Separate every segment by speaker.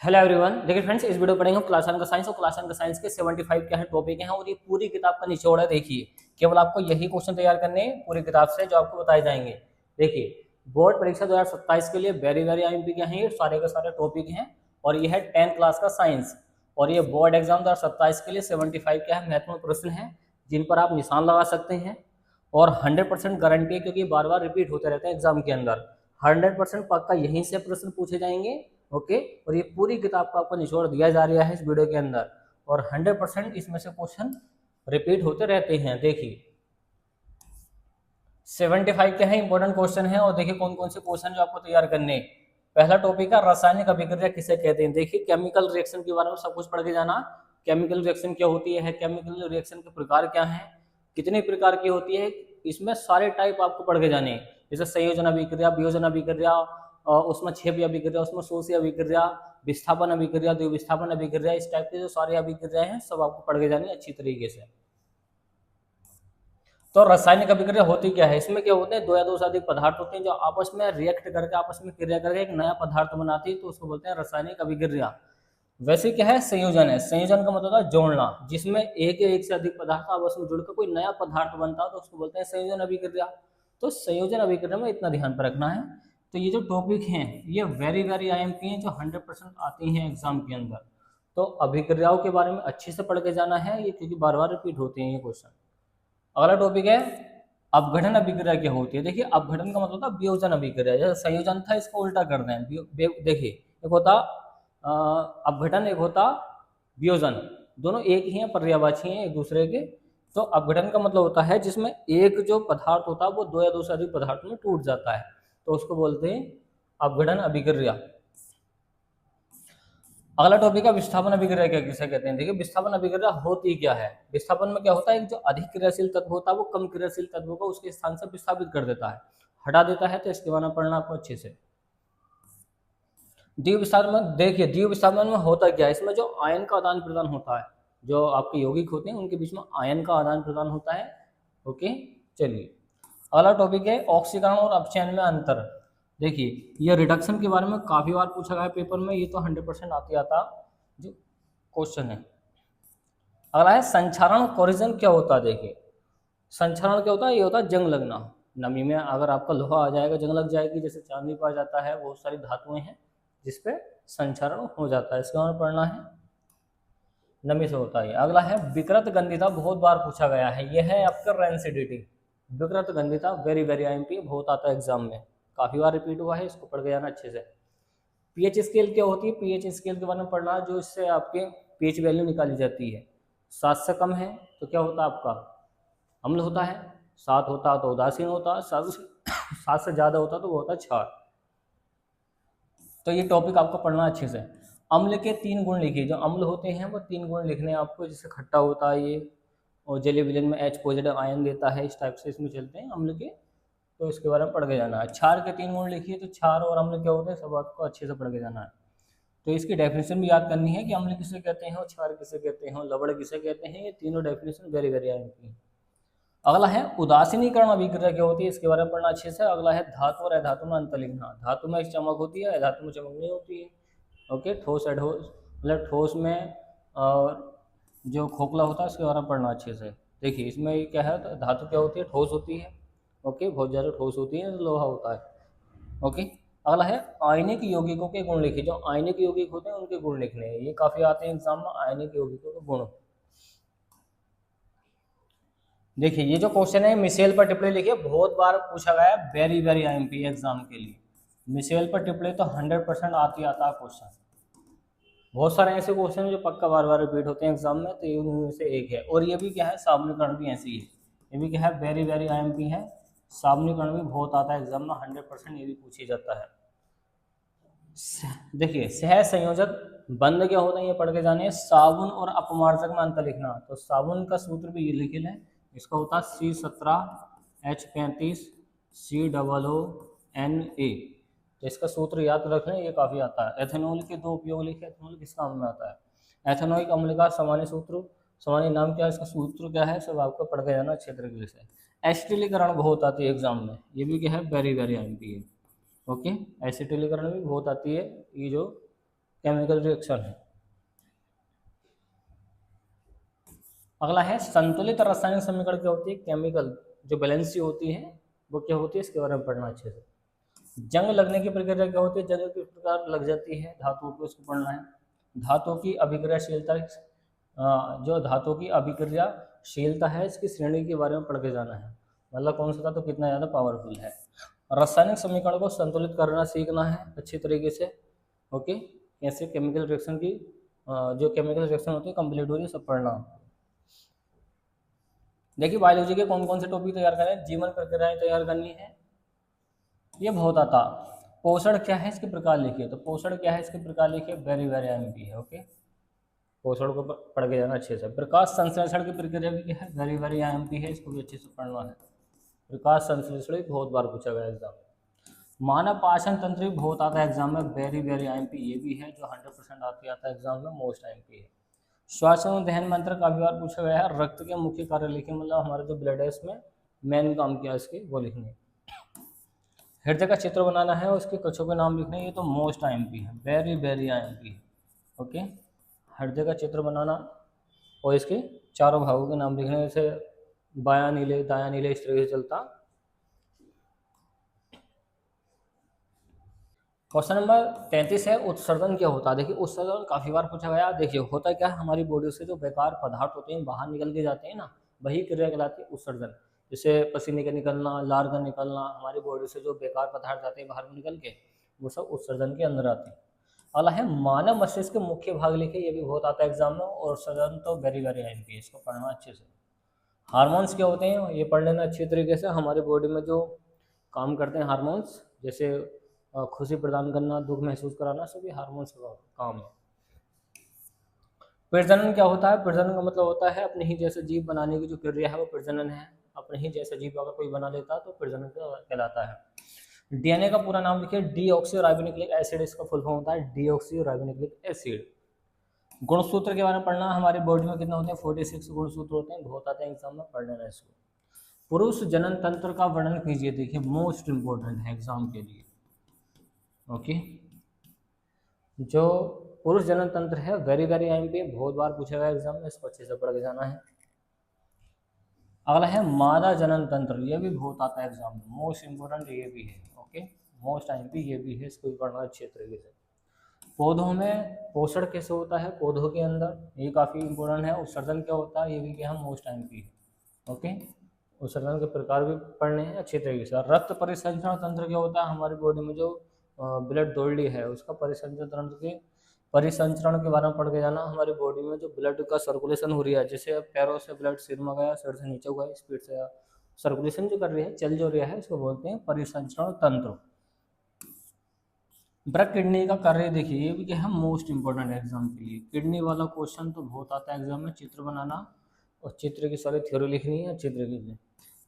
Speaker 1: Hello everyone. देखिए friends, इस video पढ़ेंगे हम क्लास 1 का साइंस और क्लास 1 का साइंस के 75 क्या है टॉपिक हैं और ये पूरी किताब का निचोड़ है। देखिए केवल आपको यही क्वेश्चन तैयार करने हैं पूरी किताब से जो आपको बताए जाएंगे। देखिए बोर्ड परीक्षा 2027 के लिए वेरी वेरी आईएमपी क्या है, ये सारे के सारे टॉपिक हैं और ये है 10th क्लास का साइंस। और ये बोर्ड एग्जाम 2027 के लिए 75 क्या है महत्वपूर्ण प्रश्न है जिन पर आप निशान लगा सकते हैं और 100% गारंटी है क्योंकि बार बार रिपीट होते रहते हैं एग्जाम के अंदर। 100% पक्का यहीं से प्रश्न पूछे जाएंगे। ओके, और ये पूरी किताब का आपको निचोड़ दिया जा रहा है इस वीडियो के अंदर और 100% इसमें से क्वेश्चन रिपीट होते रहते हैं। देखिए 75 क्या है इंपॉर्टेंट क्वेश्चन है और देखिए कौन कौन से क्वेश्चन जो आपको तैयार करने हैं। पहला टॉपिक है रासायनिक अभिक्रिया किसे कहते हैं। देखिए केमिकल रिएक्शन के बारे में सब कुछ पढ़ के जाना। केमिकल रिएक्शन क्या होती है, केमिकल रिएक्शन के प्रकार क्या है, कितने प्रकार की होती है, इसमें सारे टाइप आपको पढ़ के जाने हैं। जैसे संयोजन अभिक्रिया, वियोजन अभिक्रिया, उसमें क्षेपीय अभिक्रिया, उसमें शोषी अभिक्रिया, विस्थापन अभिक्रिया, द्विविस्थापन अभिक्रिया, इस टाइप के जो सारी अभिक्रियाएं हैं सब आपको पढ़ के जानी अच्छी तरीके से। तो रासायनिक अभिक्रिया होती क्या है, इसमें क्या होते हैं, दो या दो से अधिक पदार्थ होते हैं जो आपस में रिएक्ट करके आपस में क्रिया करके एक नया पदार्थ बनाती है, तो उसको बोलते हैं रासायनिक अभिक्रिया। वैसे क्या है, संयोजन है। संयोजन का मतलब है जोड़ना, जिसमें एक या एक से अधिक पदार्थ आपस में जुड़कर कोई नया पदार्थ बनता है तो उसको बोलते हैं संयोजन अभिक्रिया। तो संयोजन अभिक्रिया में इतना ध्यान पर रखना है। तो ये जो टॉपिक हैं ये वेरी वेरी आईएमपी हैं जो 100% आती हैं एग्जाम के अंदर। तो अभिक्रियाओं के बारे में अच्छे से पढ़ के जाना है ये, क्योंकि बार बार रिपीट होते हैं ये क्वेश्चन। अगला टॉपिक है अपघटन अभिक्रिया क्या होती है। देखिए अपघटन का मतलब था वियोजन अभिक्रिया, जैसे संयोजन था इसको उल्टा कर दें। देखिए एक होता अपघटन, एक होता वियोजन, दोनों एक ही हैं, पर्यायवाची हैं एक दूसरे के। तो अपघटन का मतलब होता है जिसमें एक जो पदार्थ होता है वो दो या दो से अधिक पदार्थों में टूट जाता है, तो उसको बोलते हैं अपघटन अभिक्रिया। अगला टॉपिक है विस्थापन अभिक्रिया क्या किसे कहते हैं। देखिए विस्थापन अभिक्रिया होती क्या है। विस्थापन में क्या होता है, एक जो अधिक क्रियाशील तत्व होता है वो कम क्रियाशील तत्व को उसके स्थान से विस्थापित कर देता है, हटा देता है। तो इसके बारे में पढ़ना आपको अच्छे से। द्वीप विस्थापन, देखिए द्वीप विस्थापन में होता क्या है, इसमें जो आयन का आदान प्रदान होता है, जो आपके यौगिक होते हैं उनके बीच में आयन का आदान प्रदान होता है। ओके, चलिए अगला टॉपिक है ऑक्सीकरण और अपचयन में अंतर। देखिए ये रिडक्शन के बारे में काफी बार पूछा गया पेपर में, ये तो 100% आते आता जो क्वेश्चन है। अगला है संक्षारण कोरिजन क्या होता है। देखिए संक्षारण क्या होता है, ये होता है जंग लगना। नमी में अगर आपका लोहा आ जाएगा जंग लग जाएगी, जैसे चांदी पर आ जाता है, बहुत सारी धातुएं हैं जिसपे संक्षारण हो जाता है, इसके बारे में पढ़ना है, नमी से होता है। अगला है विकृत गंधिता, बहुत बार पूछा गया है, यह है आपका रेंसिडिटी। विकृत गंधिता वेरी वेरी आईएमपी बहुत आता है एग्जाम में, काफी बार रिपीट हुआ है, इसको पढ़ के जाना अच्छे से। पीएच स्केल क्या होती है, पीएच स्केल के बारे में पढ़ना, जो इससे आपके पीएच वैल्यू निकाली जाती है। 7 से कम है तो क्या होता है आपका अम्ल होता है, 7 होता तो उदासीन होता है, 7 से ज्यादा होता तो वो होता क्षार। तो ये टॉपिक आपको पढ़ना अच्छे से। अम्ल के 3 गुण लिखिए, जो अम्ल होते हैं वो 3 गुण लिखने हैं आपको, जैसे खट्टा होता है ये, और जलीय विलयन में H पॉजिटिव आयन देता है, इस टाइप से इसमें चलते हैं अम्ल के। तो इसके बारे में पढ़ के जाना है। क्षार के 3 गुण लिखिए, तो क्षार और अम्ल क्या होते हैं सब आपको अच्छे से पढ़ के जाना है। तो इसकी डेफिनेशन भी याद करनी है कि अम्ल किसे कहते हैं और क्षार किसे कहते हैं और लवण किसे कहते हैं, ये तीनों डेफिनेशन वेरी वेरी आएंगी। अगला है उदासीनीकरण अभिक्रिया क्या होती है, इसके बारे में पढ़ना अच्छे से। अगला है धातु और अधातु में अंतर लिखना। धातु में चमक होती है, अधातु में चमक नहीं होती है। ओके, ठोस एडोस मतलब ठोस में और जो खोखला होता है उसके बारे में पढ़ना अच्छे से। देखिए इसमें क्या है, तो धातु क्या होती है, ठोस होती है। ओके, बहुत ज़्यादा ठोस होती है, लोहा होता है। ओके, अगला है आयनिक यौगिकों के गुण लिखिए, जो आयनिक यौगिक होते हैं उनके गुण लिखने हैं, ये काफ़ी आते हैं एग्जाम में, आयनिक यौगिकों के गुण। देखिए ये जो क्वेश्चन है मिसेल पर टिप्पणी लिखिए, बहुत बार पूछा गया है, वेरी वेरी आईएमपी एग्जाम के लिए। मिसेल पर टिप्पणी तो 100% आती आता है क्वेश्चन। बहुत सारे ऐसे क्वेश्चन हैं जो पक्का बार बार रिपीट होते हैं एग्जाम में, तो ये उनमें से एक है। और ये भी क्या है, सामान्यकरण भी ऐसी है, ये भी क्या है, वेरी वेरी आईएमपी है। सामान्यकरण भी बहुत आता है एग्जाम में, 100% ये भी पूछी जाता है। देखिए सह संयोजक बंद क्या होता है, ये पढ़ के जाने। साबुन और अपमार्जक में अंतर लिखना, तो साबुन का सूत्र भी ये लिखे लें, इसका होता है C17H35COONA। तो इसका सूत्र याद रख लें, ये काफ़ी आता है। एथेनॉल के 2 उपयोग लिखे, एथेनॉल किस काम में आता है। एथेनॉइक अम्ल का सामान्य सूत्र, सामान्य नाम क्या है, इसका सूत्र क्या है, सब आपको पढ़ के जाना अच्छे तरीके से। एसिटिलीकरण बहुत आती है एग्जाम में, ये भी क्या है, वेरी वेरी आईएमपी है। ओके, एसिटिलीकरण भी बहुत आती है, ये जो केमिकल रिएक्शन है। अगला है संतुलित रासायनिक समीकरण क्या होती है, केमिकल जो बैलेंसी होती है वो क्या होती है, इसके बारे में पढ़ना अच्छे से। जंग लगने की प्रक्रिया क्या होती है, जंग किस प्रकार लग जाती है धातुओं को, इसको पढ़ना है। धातुओं की अभिक्रियाशीलता, जो धातुओं की अभिक्रियाशीलता है इसकी श्रेणी के बारे में पढ़ के जाना है, मतलब कौन सा धातु कितना ज़्यादा पावरफुल है। रासायनिक समीकरण को संतुलित करना सीखना है अच्छी तरीके से। ओके, कैसे केमिकल रिएक्शन की जो केमिकल रिएक्शन होती है कंप्लीट हो रही है, सब पढ़ना। देखिए बायोलॉजी के कौन कौन से टॉपिक तैयार करें, जीवन प्रक्रियाएं तैयार करनी है, ये बहुत आता। पोषण क्या है इसके प्रकार लिखिए, तो पोषण क्या है इसके प्रकार लिखिए, वेरी वेरी एमपी है। ओके, पोषण को पढ़ के जाना अच्छे से। प्रकाश संश्लेषण की प्रक्रिया भी क्या है, वेरी वेरी एमपी है, इसको भी अच्छे से पढ़ना है। प्रकाश संश्लेषण भी बहुत बार पूछा गया एग्जाम में। मानव पाचन तंत्र भी बहुत आता है एग्जाम में, वेरी वेरी एमपी ये भी है, जो 100% आता है एग्जाम में, मोस्ट एमपी है। श्वसन दहन मंत्र काफी बार पूछा गया है। रक्त के मुख्य कार्य लिखे, मतलब हमारे जो ब्लड है इसमें मेन काम किया इसके वो लिखने। हृदय का चित्र बनाना है और उसके कक्षों के नाम लिखने, ये तो मोस्ट आईएमपी है, वेरी वेरी आईएमपी है। ओके, हृदय का चित्र बनाना और इसके चारों भागों के नाम लिखने, जैसे बायां नीले दायां नीले, इस तरीके से चलता। क्वेश्चन नंबर 33 है, उत्सर्जन क्या होता है। देखिए उत्सर्जन काफी बार पूछा गया। देखिए होता क्या है, हमारी बॉडी से जो बेकार पदार्थ होते हैं बाहर निकल के जाते हैं ना, वही क्रिया कहलाती है उत्सर्जन। जैसे पसीने का निकलना, लार का निकलना, हमारी बॉडी से जो बेकार पदार्थ आते हैं बाहर निकल के, वो सब उत्सर्जन के अंदर आते हैं। अगला है मानव मस्तिष्क के मुख्य भाग लिखे, ये भी बहुत आता है एग्जाम में, और उत्सर्जन तो वेरी वेरी आईएमपी है, इसको पढ़ना अच्छे से। हार्मोन्स क्या होते हैं, ये पढ़ लेना अच्छी तरीके से। हमारी बॉडी में जो काम करते हैं हार्मोन्स, जैसे खुशी प्रदान करना, दुख महसूस कराना, सभी हार्मोन्स का काम है। प्रजनन क्या होता है, प्रजनन का मतलब होता है अपने ही जैसे जीव बनाने की जो क्रिया है वो प्रजनन है। अपने ही जैसे जीव अगर कोई बना लेता है तो प्रजनन कहलाता है। डीएनए का पूरा नाम लिखिए, डीऑक्सीराइबोन्यूक्लिक एसिड, इसका फुल फॉर्म होता है डीऑक्सीराइबोन्यूक्लिक एसिड। गुणसूत्र के बारे में पढ़ना, हमारी बॉडी में कितने होते हैं, 46 गुणसूत्र होते हैं, बहुत आते हैं एग्जाम में, पढ़ लेना इसको। पुरुष जनन तंत्र का वर्णन कीजिए, देखिए मोस्ट इंपॉर्टेंट है एग्जाम के लिए। ओके, जो पुरुष जनन तंत्र है वेरी वेरी एमपी, बहुत बार पूछा गया एग्जाम में, इसको अच्छे से पढ़ के जाना है। अगला है मादा जनन तंत्र, ये भी बहुत आता है एग्जाम में, मोस्ट इंपोर्टेंट ये भी है। ओके, मोस्ट एमपी ये भी है, इसको भी पढ़ना अच्छे तरीके से। पौधों में पोषण कैसे होता है, पौधों के अंदर, ये काफ़ी इंपॉर्टेंट है। उत्सर्जन क्या होता है, ये भी क्या है, मोस्ट एमपी है। ओके, उत्सर्जन के प्रकार भी पढ़ने हैं अच्छे तरीके से। रक्त परिसंचरण तंत्र क्या होता है, हमारी बॉडी में जो ब्लड दौड़ली है उसका परिसंचरण तंत्र के परिसंचरण के बारे में पढ़ के जाना। हमारी बॉडी में जो ब्लड का सर्कुलेशन हो रही है, जैसे पैरों से ब्लड सिर में गया, सिर से नीचे हुआ, स्पीड से सर्कुलेशन जो कर रही है, चल जो रहा है, इसको बोलते हैं परिसंचरण तंत्र। ब्रक किडनी का कार्य देखिए, ये भी क्या है, मोस्ट इंपॉर्टेंट है एग्जाम के लिए। किडनी वाला क्वेश्चन तो बहुत आता है एग्जाम में, चित्र बनाना और चित्र की सारी थ्योरी लिखनी है चित्र की।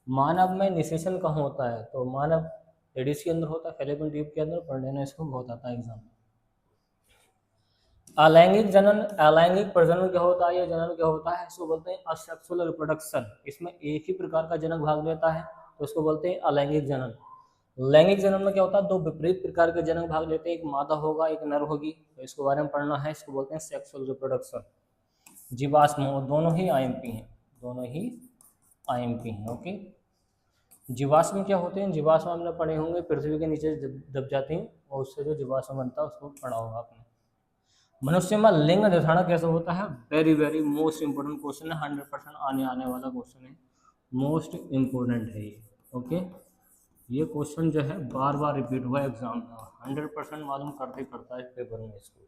Speaker 1: मानव में निषेचन कहाँ होता है, तो मानव लेडीज के अंदर होता है, फैलोपियन ट्यूब के अंदर, पढ़ लेना इसको, बहुत आता है एग्जाम। अलैंगिक जनन, अलैंगिक प्रजनन क्या होता है, ये जनन क्या होता है, इसको बोलते हैं असेक्सुअल रिप्रोडक्शन। इसमें एक ही प्रकार का जनक भाग लेता है तो इसको बोलते हैं अलैंगिक जनन। लैंगिक जनन में क्या होता है, दो विपरीत प्रकार के जनक भाग लेते हैं, एक मादा होगा एक नर होगी, तो इसके बारे में पढ़ना है, इसको बोलते हैं सेक्सुअल रिप्रोडक्शन। जीवाश्म, दोनों ही आईएमपी हैं, दोनों ही आईएमपी हैं। ओके, जीवाश्म क्या होते हैं, जीवाश्म आपने पढ़े होंगे, पृथ्वी के नीचे दब जाते हैं और उससे जो जीवाश्म बनता है उसको पढ़ा होगा आपने। मनुष्य में लिंग निर्धारण कैसे होता है, very very most important question है, 100% आने वाला क्वेश्चन है, मोस्ट इंपोर्टेंट है ये। ओके, ये क्वेश्चन जो है बार बार रिपीट हुआ एग्जाम में, 100% मालूम करते करता है पेपर में इसको।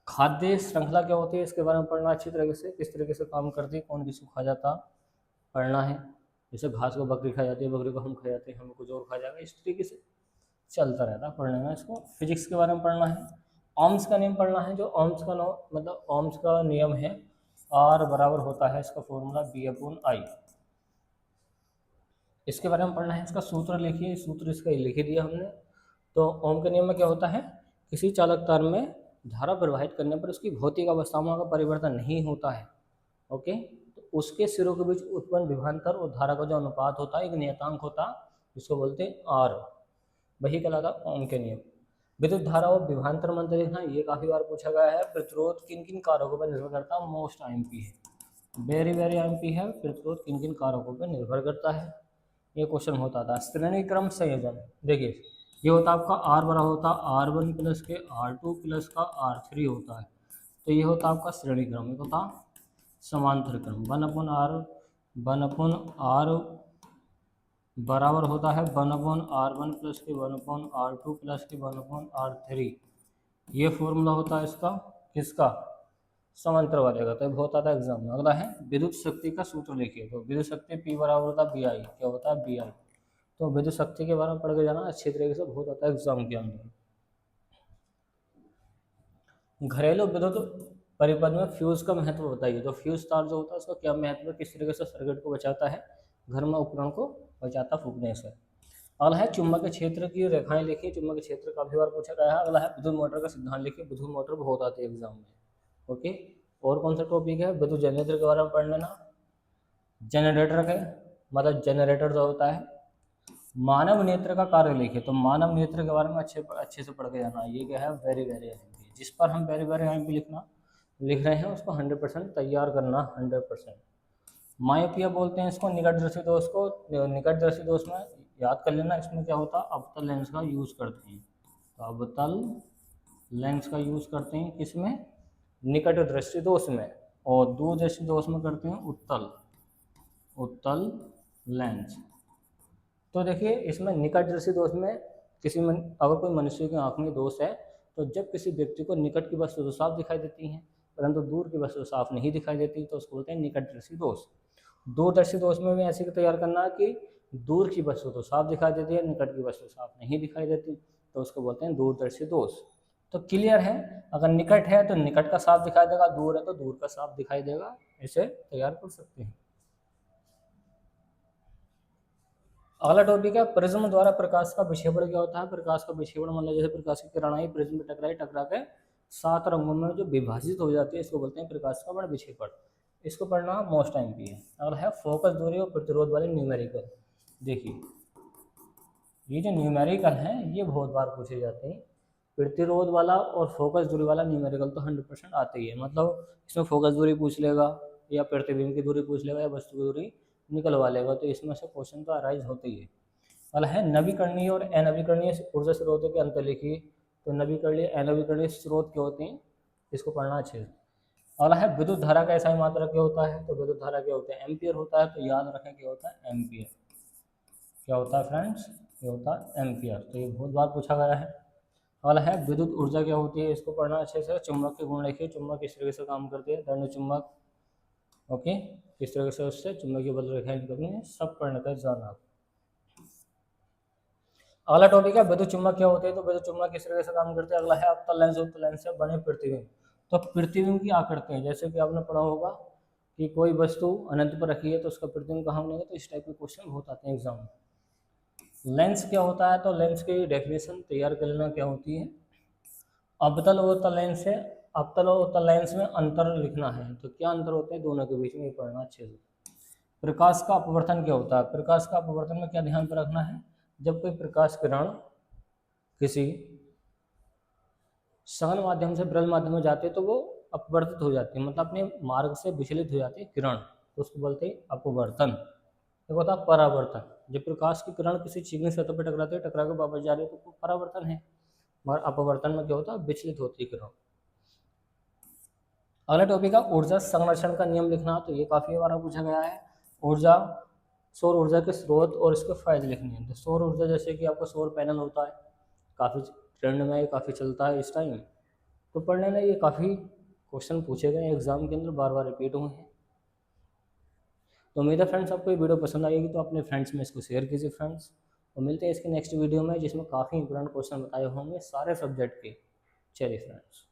Speaker 1: खाद्य श्रृंखला क्या होती है, इसके बारे में पढ़ना अच्छी तरीके से, किस तरीके से काम करती है, कौन किसको खा जाता, पढ़ना है। जैसे घास को बकरी खा जाती है, बकरी को हम खा जाते हैं, हमें कुछ और खा जाएगा, इस तरीके से चलता रहता है पढ़ने में इसको। फिजिक्स के बारे में पढ़ना है, ओम्स का नियम पढ़ना है, जो ओम्स का मतलब ओम्स का नियम है, R बराबर होता है इसका फॉर्मूला B/I, इसके बारे में पढ़ना है। इसका सूत्र लिखिए, सूत्र इसका लिख दिया हमने। तो ओम के नियम में क्या होता है, किसी चालक तार में धारा प्रवाहित करने पर उसकी भौतिक अवस्थाओं का परिवर्तन नहीं होता है। ओके, तो उसके सिरों के बीच उत्पन्न विभवांतर और धारा का जो अनुपात होता है, एक नियतांक होता है, जिसको बोलते हैं R, वही कहलाता ओम के नियम। विद्युत धारा और विभवांतर मंत्र लिखना, ये काफी बार पूछा गया है। प्रतिरोध किन किन कारकों पर निर्भर करता है, मोस्ट आईएमपी है, वेरी वेरी आईएमपी है। प्रतिरोध किन किन कारकों पर निर्भर करता है, ये क्वेश्चन होता था। श्रेणी क्रम संयोजन, देखिए ये होता है आपका आर बड़ा होता है R1 प्लस के R2 प्लस का R3 होता है, तो ये होता है आपका श्रेणी क्रम। ये होता समांतर क्रम, 1/R बराबर होता है 1/R1 प्लस के 1/R2 प्लस के 1/R3। ये फॉर्मूला होता है इसका, किसका, समांतर वाले का। तो होता था एग्जाम में। अगला है विद्युत शक्ति का सूत्र लिखिए, तो विद्युत शक्ति P बराबर होता है BI। क्या होता है BI। तो विद्युत शक्ति के बारे में पढ़ के जाना अच्छी तरीके से, बहुत आता है एग्जाम के अंदर। घरेलू विद्युत परिपथ में फ्यूज का महत्व बताइए, तो फ्यूज तार जो होता है उसका क्या महत्व है, किस तरीके से सर्किट को बचाता है, घर में उपकरण को बचाता फूकने से। अगला है चुंबकीय क्षेत्र की रेखाएं लिखिए, चुंबकीय क्षेत्र काफी बार पूछा गया है। अगला है विद्युत मोटर का सिद्धांत लिखिए, विद्युत मोटर बहुत आती है एग्जाम में। ओके, और कौन सा टॉपिक है, विद्युत जनरेटर के बारे में पढ़ लेना। जनरेटर के मतलब जनरेटर जो होता है। मानव नेत्र का कार्य लिखिए, तो मानव नेत्र के बारे में अच्छे से पढ़ के जाना। ये क्या है, वेरी वेरी आईएमपी, जिस पर हम वेरी वेरी आईएमपी लिख रहे हैं उसको 100% तैयार करना, 100%। मायोपिया बोलते हैं इसको, निकटदर्शी दोष को। निकटदर्शी दोष में याद कर लेना, इसमें क्या होता है, अवतल लेंस का यूज करते हैं। तो अवतल लेंस का यूज करते हैं किसमें, निकट दृष्टि दोष में, और दूरदर्शी दोष में करते हैं उत्तल लेंस। तो देखिए इसमें निकट दृष्टि दोष में अगर कोई मनुष्य की आंख में दोष है, तो जब किसी व्यक्ति को निकट की वस्तु तो साफ दिखाई देती है, परंतु दूर की वस्तु साफ नहीं दिखाई देती, तो उसको बोलते हैं निकट दृष्टि दोष। दूरदर्शी दोष में भी ऐसे तैयार करना कि दूर की वस्तु तो साफ दिखाई देती है, निकट की वस्तु साफ नहीं दिखाई देती, तो उसको बोलते हैं दूरदर्शी दोष। तो क्लियर है, अगर निकट है तो निकट का साफ दिखाई देगा, दूर है तो दूर का साफ दिखाई देगा, इसे तैयार कर सकते हैं। अगला टॉपिक है प्रिज्म द्वारा प्रकाश का विक्षेपण क्या होता है। प्रकाश का विक्षेपण मतलब जैसे प्रकाश की किरणें प्रिज्म पे टकरा के 7 रंगों में जो विभाजित हो जाती है, इसको बोलते हैं प्रकाश का बड़ा विक्षेपण। इसको पढ़ना मोस्ट टाइम भी है। अगला है फोकस दूरी और प्रतिरोध वाले न्यूमेरिकल। देखिए ये जो न्यूमेरिकल हैं ये बहुत बार पूछे जाते हैं। प्रतिरोध वाला और फोकस दूरी वाला न्यूमेरिकल तो 100% आते ही है, मतलब इसमें फोकस दूरी पूछ लेगा या प्रतिबिंब की दूरी पूछ लेगा या वस्तु की दूरी निकलवा लेगा, तो इसमें से क्वेश्चन तो अराइज होते ही है। वाला है नवीकरणीय और अनवीकरणीय ऊर्जा स्रोतों के अंतर लिखिए, तो नवीकरणीय अनवीकरणीय स्रोत क्या होते हैं, इसको पढ़ना अच्छे से। वाला है विद्युत धारा का ऐसा ही मात्रा क्या होता है, तो विद्युत धारा क्या होता है, एम्पियर होता है, तो याद रखें क्या होता है, एम्पियर। क्या होता है फ्रेंड्स, क्या होता है एम्पियर, तो ये बहुत बार पूछा गया है। वाला है विद्युत ऊर्जा क्या होती है, इसको पढ़ना अच्छे से। चुंबक के गुण लिखिए, चुंबक किस तरीके से काम करते हैं, दंड चुंबक, ओके, किस तरह से उससे चुंबकीय बल रेखाएं निकलनी है, सब पढ़ने का जाना। अगला टॉपिक है विद्युत चुंबक क्या होते हैं, तो विद्युत चुंबक किस तरह से काम करते हैं। अगला है अवतल लेंस, उत्तल लेंस से बने प्रतिबिंब। तो प्रतिबिंब की आकृति है, जैसे कि आपने पढ़ा होगा कि कोई वस्तु अनंत पर रखी है तो उसका प्रतिबिंब कहाँ बनेगा, तो इस टाइप के क्वेश्चन बहुत आते हैं एग्जाम में। लेंस क्या होता है, तो लेंस की डेफिनेशन तैयार कर लेना क्या होती है। अवतल और उत्तल लेंस है, अवतल और उत्तल लेंस में अंतर लिखना है, तो क्या अंतर होते हैं दोनों के बीच में, पढ़ना अच्छे से। प्रकाश का अपवर्तन क्या होता है, प्रकाश का अपवर्तन में क्या ध्यान पर रखना है, जब कोई प्रकाश किरण किसी सघन माध्यम से विरल माध्यम में जाते हैं तो वो अपवर्तित हो जाती है, मतलब अपने मार्ग से विचलित हो जाती है किरण, तो उसको बोलते हैं अपवर्तन। एक होता है परावर्तन, जब प्रकाश की किरण किसी चिकनी सतह पर टकराती है, टकरा के वापस जा रही है तो वो परावर्तन है, मगर अपवर्तन में क्या होता है, विचलित होती है किरण। अगला टॉपिक है ऊर्जा संरक्षण का नियम लिखना, तो ये काफी बार पूछा गया है। ऊर्जा, सौर ऊर्जा के स्रोत और इसके फायदे लिखने हैं। तो सौर ऊर्जा जैसे कि आपका सौर पैनल होता है, काफ़ी ट्रेंड में है, काफ़ी चलता है इस टाइम, तो पढ़ने में ये काफ़ी क्वेश्चन पूछे गए एग्जाम के अंदर, बार बार रिपीट हुए हैं। तो उम्मीद है फ्रेंड्स आपको ये वीडियो पसंद आएगी, तो अपने फ्रेंड्स में इसको शेयर कीजिए फ्रेंड्स, और मिलते हैं इसके नेक्स्ट वीडियो में जिसमें काफ़ी इंपॉर्टेंट क्वेश्चन बताए होंगे सारे सब्जेक्ट के। चलिए फ्रेंड्स।